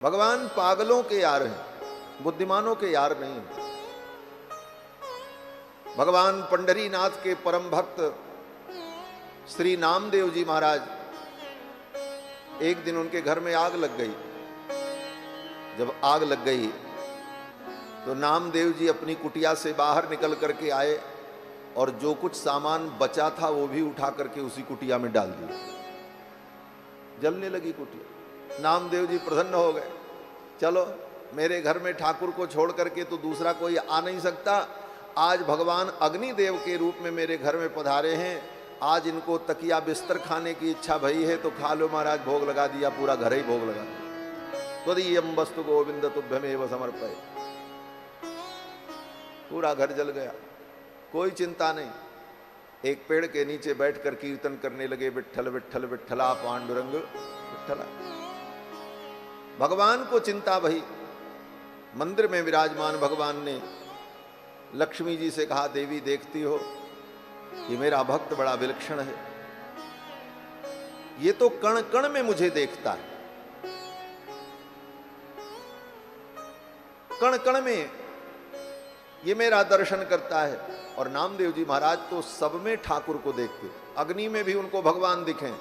भगवान पागलों के यार हैं, बुद्धिमानों के यार नहीं हैं। भगवान पंढरीनाथ के परम भक्त श्री नामदेव जी महाराज, एक दिन उनके घर में आग लग गई। जब आग लग गई तो नामदेव जी अपनी कुटिया से बाहर निकल करके आए और जो कुछ सामान बचा था वो भी उठा करके उसी कुटिया में डाल दिया। जलने लगी कुटिया। नामदेव जी प्रसन्न हो गए, चलो मेरे घर में ठाकुर को छोड़ करके तो दूसरा कोई आ नहीं सकता। आज भगवान अग्निदेव के रूप में मेरे घर में पधारे हैं, आज इनको तकिया बिस्तर खाने की इच्छा भई है तो खा लो महाराज। भोग लगा दिया, पूरा घर ही भोग लगा दिया। त्वदीयं वस्तु गोविंद तुभ्यमेव समर्पय। पूरा घर जल गया, कोई चिंता नहीं। एक पेड़ के नीचे बैठकर कीर्तन करने लगे, विट्ठल विट्ठल विट्ठला पांडुरंग विट्ठला। भगवान को चिंता भई। मंदिर में विराजमान भगवान ने लक्ष्मी जी से कहा, देवी देखती हो ये मेरा भक्त बड़ा विलक्षण है, ये तो कण कण में मुझे देखता है, कण कण में ये मेरा दर्शन करता है। और नामदेव जी महाराज तो सब में ठाकुर को देखते, अग्नि में भी उनको भगवान दिखें,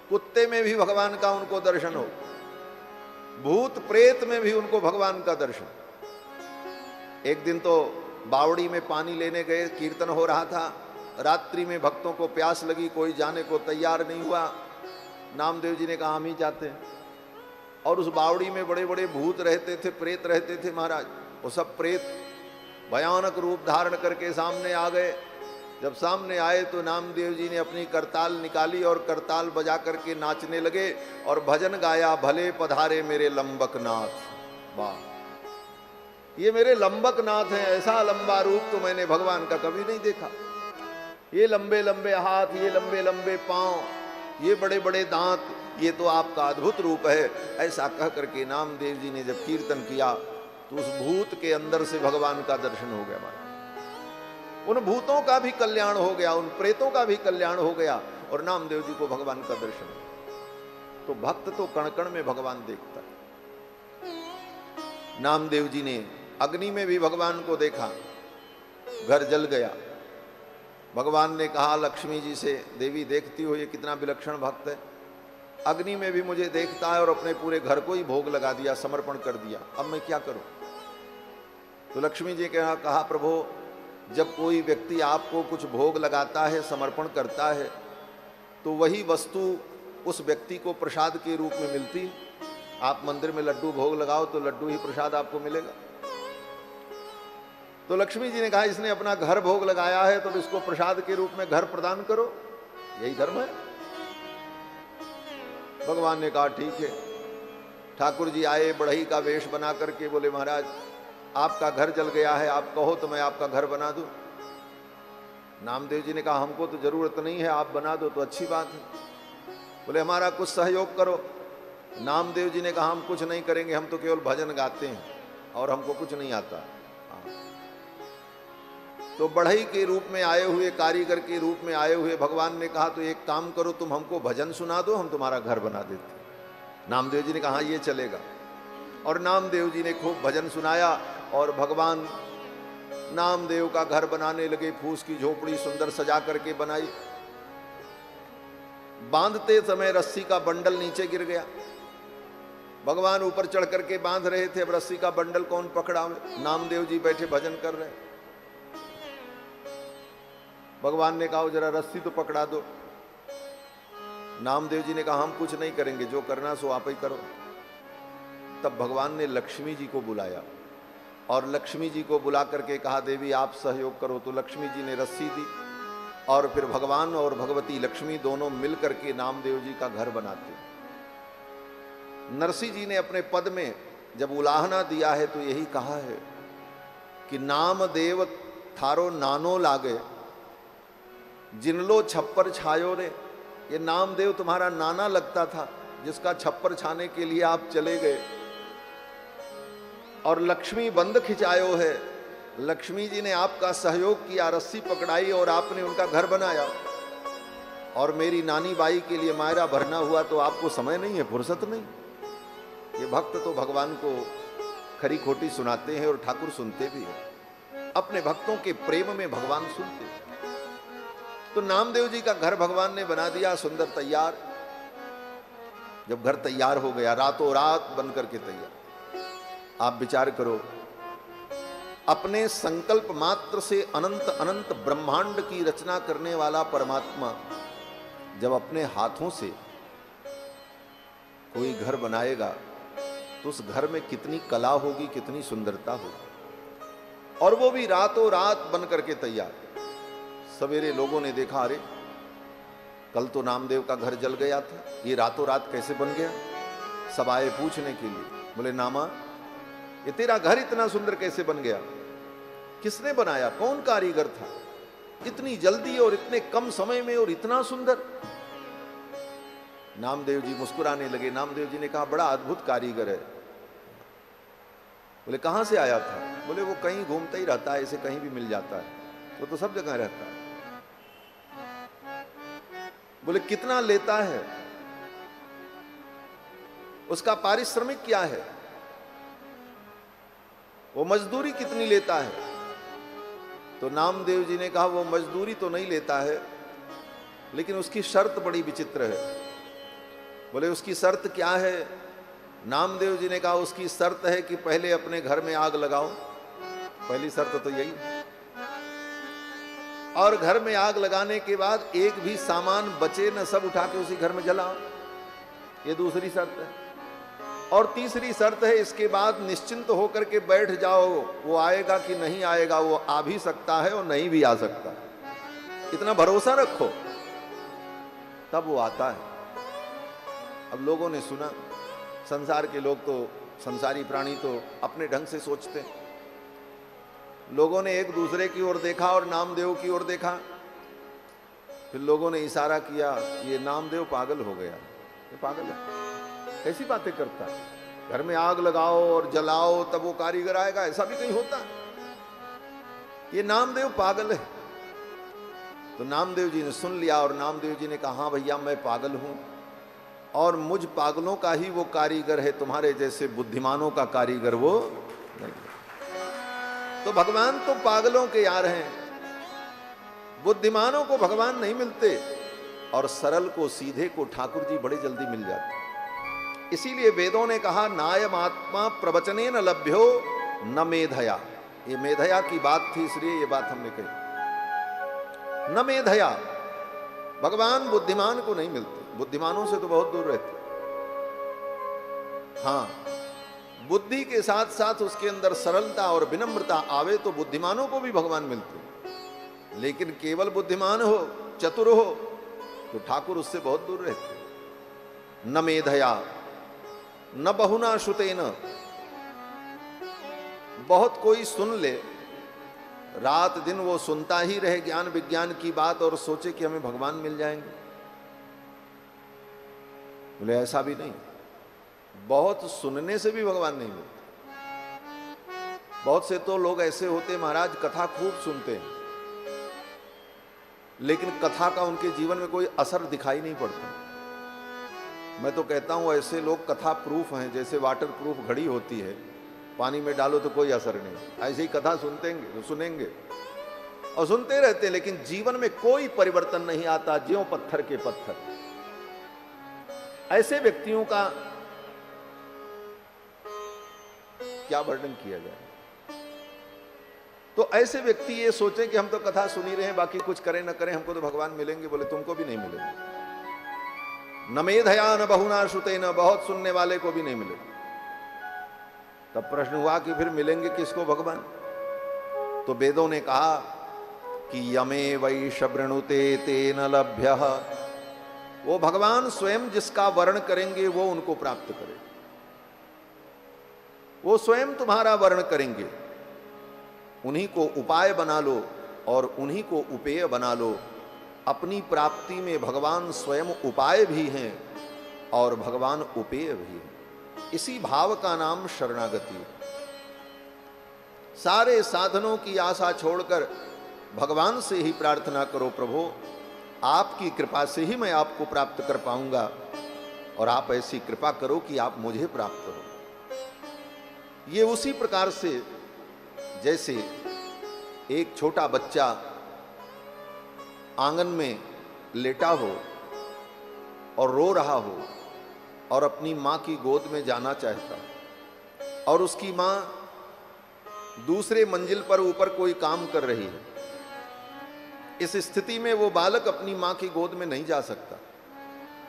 कुत्ते में भी भगवान का उनको दर्शन हो, भूत प्रेत में भी उनको भगवान का दर्शन। एक दिन तो बावड़ी में पानी लेने गए, कीर्तन हो रहा था, रात्रि में भक्तों को प्यास लगी, कोई जाने को तैयार नहीं हुआ। नामदेव जी ने कहा हम ही जाते हैं। और उस बावड़ी में बड़े बड़े भूत रहते थे, प्रेत रहते थे महाराज। वो सब प्रेत भयानक रूप धारण करके सामने आ गए। जब सामने आए तो नामदेव जी ने अपनी करताल निकाली और करताल बजा करके नाचने लगे और भजन गाया, भले पधारे मेरे लंबक नाथ। वाह, ये मेरे लंबक नाथ हैं, ऐसा लंबा रूप तो मैंने भगवान का कभी नहीं देखा। ये लंबे लंबे हाथ, ये लंबे लंबे पांव, ये बड़े बड़े दांत, ये तो आपका अद्भुत रूप है। ऐसा कह करके नामदेव जी ने जब कीर्तन किया तो उस भूत के अंदर से भगवान का दर्शन हो गया महाराज। उन भूतों का भी कल्याण हो गया, उन प्रेतों का भी कल्याण हो गया और नामदेव जी को भगवान का दर्शन हो। तो भक्त तो कण कण में भगवान देखता है। नामदेव जी ने अग्नि में भी भगवान को देखा, घर जल गया। भगवान ने कहा लक्ष्मी जी से, देवी देखती हो ये कितना विलक्षण भक्त है, अग्नि में भी मुझे देखता है और अपने पूरे घर को ही भोग लगा दिया, समर्पण कर दिया, अब मैं क्या करूं। तो लक्ष्मी जी ने कहा प्रभु, जब कोई व्यक्ति आपको कुछ भोग लगाता है, समर्पण करता है, तो वही वस्तु उस व्यक्ति को प्रसाद के रूप में मिलती। आप मंदिर में लड्डू भोग लगाओ तो लड्डू ही प्रसाद आपको मिलेगा। तो लक्ष्मी जी ने कहा इसने अपना घर भोग लगाया है तो इसको प्रसाद के रूप में घर प्रदान करो, यही धर्म है। भगवान ने कहा ठीक है। ठाकुर जी आए, बढ़ई का वेश बना करके, बोले महाराज आपका घर जल गया है, आप कहो तो मैं आपका घर बना दूं। नामदेव जी ने कहा हमको तो जरूरत नहीं है, आप बना दो तो अच्छी बात है। बोले हमारा कुछ सहयोग करो। नामदेव जी ने कहा हम कुछ नहीं करेंगे, हम तो केवल भजन गाते हैं और हमको कुछ नहीं आता। तो बढ़ई के रूप में आए हुए, कारीगर के रूप में आए हुए भगवान ने कहा तो एक काम करो, तुम हमको भजन सुना दो, हम तुम्हारा घर बना देते। नामदेव जी ने कहा ये चलेगा। और नामदेव जी ने खूब भजन सुनाया और भगवान नामदेव का घर बनाने लगे। फूस की झोपड़ी सुंदर सजा करके बनाई। बांधते समय रस्सी का बंडल नीचे गिर गया। भगवान ऊपर चढ़ करके बांध रहे थे, अब रस्सी का बंडल कौन पकड़ा। नामदेव जी बैठे भजन कर रहे। भगवान ने कहा जरा रस्सी तो पकड़ा दो। नामदेव जी ने कहा हम कुछ नहीं करेंगे, जो करना सो आप ही करो। तब भगवान ने लक्ष्मी जी को बुलाया और लक्ष्मी जी को बुला करके कहा देवी आप सहयोग करो। तो लक्ष्मी जी ने रस्सी दी और फिर भगवान और भगवती लक्ष्मी दोनों मिल करके नामदेव जी का घर बनाते। नरसिंह जी ने अपने पद में जब उलाहना दिया है तो यही कहा है कि नामदेव थारो नानो लागे, जिनलो छप्पर छायो रे। ये नामदेव तुम्हारा नाना लगता था, जिसका छप्पर छाने के लिए आप चले गए। और लक्ष्मी बंद खिंचायो है, लक्ष्मी जी ने आपका सहयोग किया, रस्सी पकड़ाई और आपने उनका घर बनाया। और मेरी नानी बाई के लिए मायरा भरना हुआ तो आपको समय नहीं है, फुर्सत नहीं। ये भक्त तो भगवान को खरी खोटी सुनाते हैं और ठाकुर सुनते भी हैं। अपने भक्तों के प्रेम में भगवान सुनते हैं। तो नामदेव जी का घर भगवान ने बना दिया सुंदर तैयार। जब घर तैयार हो गया, रातों रात बन करके तैयार, आप विचार करो, अपने संकल्प मात्र से अनंत अनंत ब्रह्मांड की रचना करने वाला परमात्मा जब अपने हाथों से कोई घर बनाएगा तो उस घर में कितनी कला होगी, कितनी सुंदरता होगी। और वो भी रातों रात बन करके तैयार। सवेरे लोगों ने देखा, अरे कल तो नामदेव का घर जल गया था, ये रातों रात कैसे बन गया। सब आए पूछने के लिए, बोले नामा ये तेरा घर इतना सुंदर कैसे बन गया, किसने बनाया, कौन कारीगर था, इतनी जल्दी और इतने कम समय में और इतना सुंदर। नामदेव जी मुस्कुराने लगे। नामदेव जी ने कहा, बड़ा अद्भुत कारीगर है। बोले कहां से आया था। बोले वो कहीं घूमता ही रहता है, इसे कहीं भी मिल जाता है, वो तो सब जगह रहता है। बोले कितना लेता है, उसका पारिश्रमिक क्या है, वो मजदूरी कितनी लेता है। तो नामदेव जी ने कहा, वो मजदूरी तो नहीं लेता है, लेकिन उसकी शर्त बड़ी विचित्र है। बोले उसकी शर्त क्या है। नामदेव जी ने कहा, उसकी शर्त है कि पहले अपने घर में आग लगाओ। पहली शर्त तो यही, और घर में आग लगाने के बाद एक भी सामान बचे न, सब उठा के उसी घर में जलाओ। ये दूसरी शर्त है। और तीसरी शर्त है, इसके बाद निश्चिंत होकर के बैठ जाओ, वो आएगा कि नहीं आएगा, वो आ भी सकता है और नहीं भी आ सकता, इतना भरोसा रखो, तब वो आता है। अब लोगों ने सुना, संसार के लोग तो, संसारी प्राणी तो अपने ढंग से सोचते हैं। लोगों ने एक दूसरे की ओर देखा और नामदेव की ओर देखा। फिर लोगों ने इशारा किया, ये नामदेव पागल हो गया, ये पागल है, कैसी बातें करता है, घर में आग लगाओ और जलाओ तब वो कारीगर आएगा, ऐसा भी कहीं होता है, ये नामदेव पागल है। तो नामदेव जी ने सुन लिया और नामदेव जी ने कहा, हाँ भैया मैं पागल हूं और मुझ पागलों का ही वो कारीगर है, तुम्हारे जैसे बुद्धिमानों का कारीगर वो नहीं। तो भगवान तो पागलों के यार हैं, बुद्धिमानों को भगवान नहीं मिलते और सरल को, सीधे को ठाकुर जी बड़े जल्दी मिल जाते। इसीलिए वेदों ने कहा, नायम आत्मा प्रवचने न लभ्यो न मेधया। ये मेधया की बात थी, इसलिए ये बात हमने कही। न मेधया, भगवान बुद्धिमान को नहीं मिलते, बुद्धिमानों से तो बहुत दूर रहते। हाँ, बुद्धि के साथ साथ उसके अंदर सरलता और विनम्रता आवे तो बुद्धिमानों को भी भगवान मिलते। लेकिन केवल बुद्धिमान हो, चतुर हो, तो ठाकुर उससे बहुत दूर रहते। न मेधया न बहुना श्रुतेन, बहुत कोई सुन ले, रात दिन वो सुनता ही रहे ज्ञान विज्ञान की बात और सोचे कि हमें भगवान मिल जाएंगे। बोले ऐसा भी नहीं, बहुत सुनने से भी भगवान नहीं मिलते। बहुत से तो लोग ऐसे होते महाराज, कथा खूब सुनते हैं लेकिन कथा का उनके जीवन में कोई असर दिखाई नहीं पड़ता। मैं तो कहता हूं ऐसे लोग कथा प्रूफ हैं, जैसे वाटर प्रूफ घड़ी होती है, पानी में डालो तो कोई असर नहीं, ऐसे ही कथा सुनेंगे और सुनते रहते हैं, लेकिन जीवन में कोई परिवर्तन नहीं आता, ज्यों पत्थर के पत्थर। ऐसे व्यक्तियों का क्या वर्णन किया जाए। तो ऐसे व्यक्ति ये सोचे कि हम तो कथा सुन ही रहे हैं, बाकी कुछ करें न करें, हमको तो भगवान मिलेंगे। बोले तुमको भी नहीं मिलेंगे। न मेधया न बहुना श्रुते, न बहुत सुनने वाले को भी नहीं मिले। तब प्रश्न हुआ कि फिर मिलेंगे किसको भगवान। तो वेदों ने कहा कि यमे वै शृणुते तेन लभ्यः, वो भगवान स्वयं जिसका वर्ण करेंगे वो उनको प्राप्त करे। वो स्वयं तुम्हारा वर्ण करेंगे, उन्हीं को उपाय बना लो और उन्हीं को उपेय बना लो। अपनी प्राप्ति में भगवान स्वयं उपाय भी हैं और भगवान उपेय भी हैं। इसी भाव का नाम शरणागति है। सारे साधनों की आशा छोड़कर भगवान से ही प्रार्थना करो, प्रभु आपकी कृपा से ही मैं आपको प्राप्त कर पाऊंगा और आप ऐसी कृपा करो कि आप मुझे प्राप्त हो। ये उसी प्रकार से जैसे एक छोटा बच्चा आंगन में लेटा हो और रो रहा हो और अपनी मां की गोद में जाना चाहता, और उसकी मां दूसरे मंजिल पर ऊपर कोई काम कर रही है, इस स्थिति में वो बालक अपनी मां की गोद में नहीं जा सकता।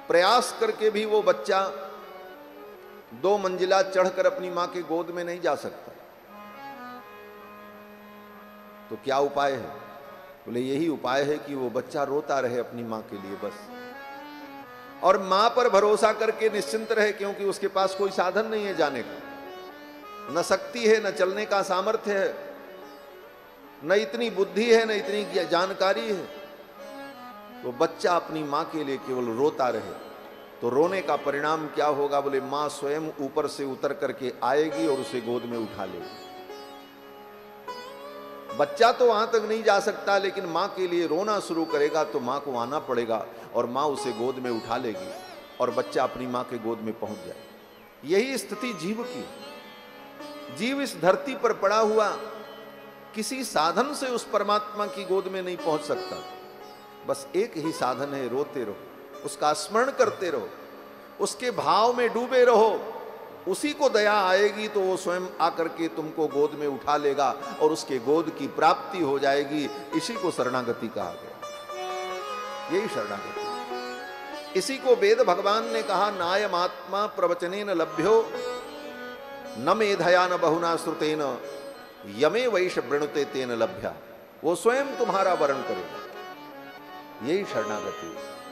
प्रयास करके भी वो बच्चा 2 मंजिला चढ़कर अपनी मां की गोद में नहीं जा सकता। तो क्या उपाय है? बोले यही उपाय है कि वो बच्चा रोता रहे अपनी मां के लिए बस, और मां पर भरोसा करके निश्चिंत रहे, क्योंकि उसके पास कोई साधन नहीं है जाने का, न शक्ति है, न चलने का सामर्थ्य है, न इतनी बुद्धि है, न इतनी जानकारी है। तो बच्चा अपनी मां के लिए केवल रोता रहे। तो रोने का परिणाम क्या होगा? बोले मां स्वयं ऊपर से उतर करके आएगी और उसे गोद में उठा लेगी। बच्चा तो वहां तक नहीं जा सकता, लेकिन मां के लिए रोना शुरू करेगा तो मां को आना पड़ेगा और मां उसे गोद में उठा लेगी और बच्चा अपनी मां के गोद में पहुंच जाए। यही स्थिति जीव की। जीव इस धरती पर पड़ा हुआ किसी साधन से उस परमात्मा की गोद में नहीं पहुंच सकता। बस एक ही साधन है, रोते रहो, उसका स्मरण करते रहो, उसके भाव में डूबे रहो। उसी को दया आएगी तो वो स्वयं आकर के तुमको गोद में उठा लेगा और उसके गोद की प्राप्ति हो जाएगी। इसी को शरणागति कहा गया, यही शरणागति। इसी को वेद भगवान ने कहा, नायम आत्मा प्रवचनेन लभ्यो न मेधया न बहुना श्रुतेन यमे वैश वृणुते तेन लभ्या। वो स्वयं तुम्हारा वरण करेगा, यही शरणागति।